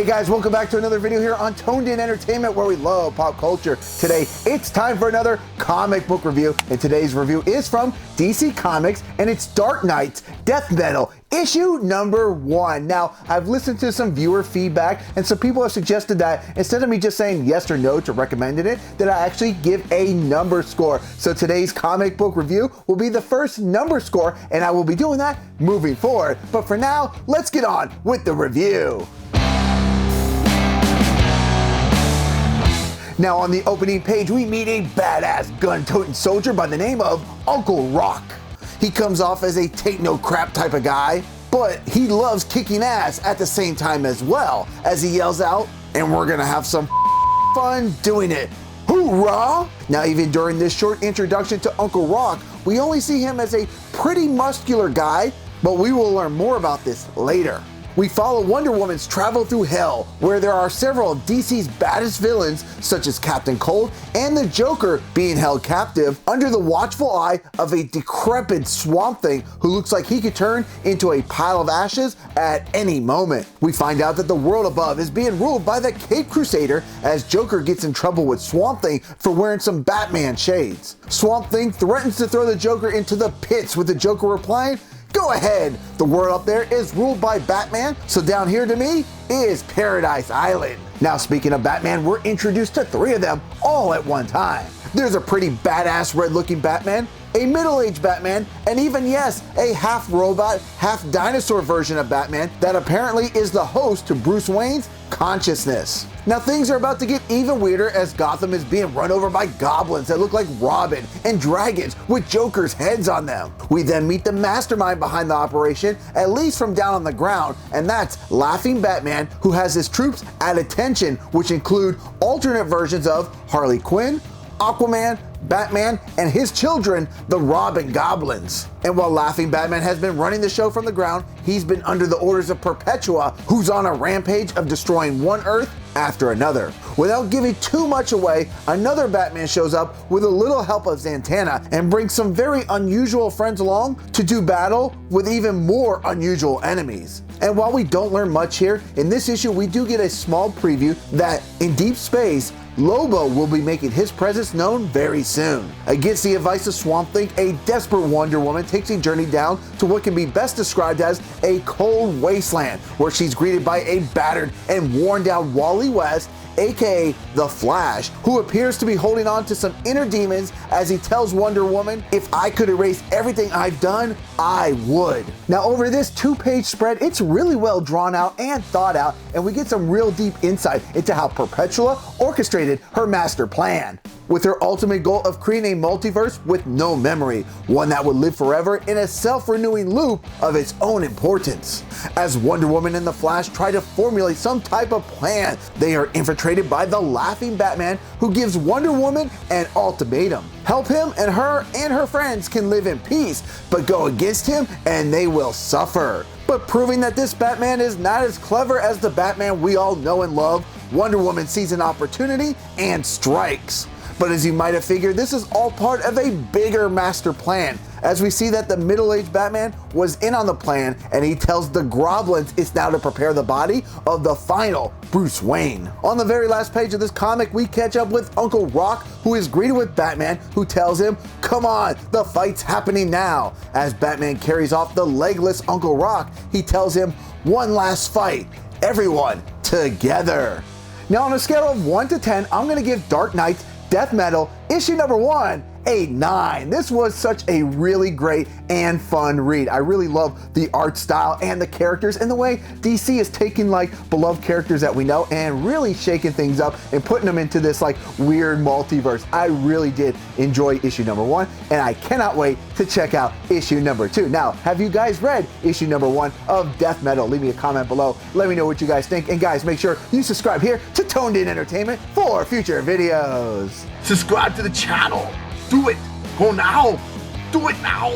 Hey guys, welcome back to another video here on Toned In Entertainment, where we love pop culture. Today, it's time for another comic book review, and today's review is from DC Comics, and it's Dark Knight's Death Metal, issue number 1. Now, I've listened to some viewer feedback, and some people have suggested that instead of me just saying yes or no to recommending it, that I actually give a number score. So today's comic book review will be the first number score, and I will be doing that moving forward. But for now, let's get on with the review. Now on the opening page, we meet a badass gun-toting soldier by the name of Uncle Rock. He comes off as a take-no-crap type of guy, but he loves kicking ass at the same time as well, as he yells out, "And we're gonna have some fun doing it. Hoorah!" Now even during this short introduction to Uncle Rock, we only see him as a pretty muscular guy, but we will learn more about this later. We follow Wonder Woman's travel through hell, where there are several of DC's baddest villains, such as Captain Cold and the Joker, being held captive under the watchful eye of a decrepit Swamp Thing who looks like he could turn into a pile of ashes at any moment. We find out that the world above is being ruled by the Cape Crusader, as Joker gets in trouble with Swamp Thing for wearing some Batman shades. Swamp Thing threatens to throw the Joker into the pits, with the Joker replying, "Go ahead, the world up there is ruled by Batman, so down here to me is Paradise Island." Now speaking of Batman, we're introduced to 3 of them all at one time. There's a pretty badass red looking Batman, a middle-aged Batman, and even, yes, a half robot, half dinosaur version of Batman that apparently is the host to Bruce Wayne's consciousness. Now things are about to get even weirder, as Gotham is being run over by goblins that look like Robin and dragons with Joker's heads on them. We then meet the mastermind behind the operation, at least from down on the ground, and that's Laughing Batman, who has his troops at attention, which include alternate versions of Harley Quinn, Aquaman, Batman, and his children, the Robin Goblins. And while Laughing Batman has been running the show from the ground, he's been under the orders of Perpetua, who's on a rampage of destroying one Earth after another. Without giving too much away, another Batman shows up with a little help of Zatanna and brings some very unusual friends along to do battle with even more unusual enemies. And while we don't learn much here, in this issue we do get a small preview that in deep space, Lobo will be making his presence known very soon. Against the advice of Swamp Thing, a desperate Wonder Woman takes a journey down to what can be best described as a cold wasteland, where she's greeted by a battered and worn down Wally West, aka The Flash, who appears to be holding on to some inner demons, as he tells Wonder Woman, "If I could erase everything I've done, I would." Now over this 2-page spread, it's really well drawn out and thought out, and we get some real deep insight into how Perpetua orchestrated her master plan, with her ultimate goal of creating a multiverse with no memory, one that would live forever in a self-renewing loop of its own importance. As Wonder Woman and the Flash try to formulate some type of plan, they are infiltrated by the Laughing Batman, who gives Wonder Woman an ultimatum. Help him and her friends can live in peace, but go against him and they will suffer. But proving that this Batman is not as clever as the Batman we all know and love, Wonder Woman sees an opportunity and strikes. But as you might have figured, this is all part of a bigger master plan, as we see that the middle-aged Batman was in on the plan, and he tells the Groblins it's now to prepare the body of the final Bruce Wayne. On the very last page of this comic, we catch up with Uncle Rock, who is greeted with Batman, who tells him, "Come on, the fight's happening now." As Batman carries off the legless Uncle Rock, he tells him, "One last fight, everyone together." Now on a scale of 1 to 10, I'm gonna give Dark Knight's Death Metal, issue number 1, a 9. This was such a really great and fun read. I really love the art style and the characters, and the way DC is taking like beloved characters that we know and really shaking things up and putting them into this like weird multiverse. I really did enjoy issue number 1, and I cannot wait to check out issue number 2. Now, have you guys read issue number 1 of Death Metal? Leave me a comment below. Let me know what you guys think. And guys, make sure you subscribe here to Toned In Entertainment for future videos. Subscribe to the channel. Do it. Go now. Do it now.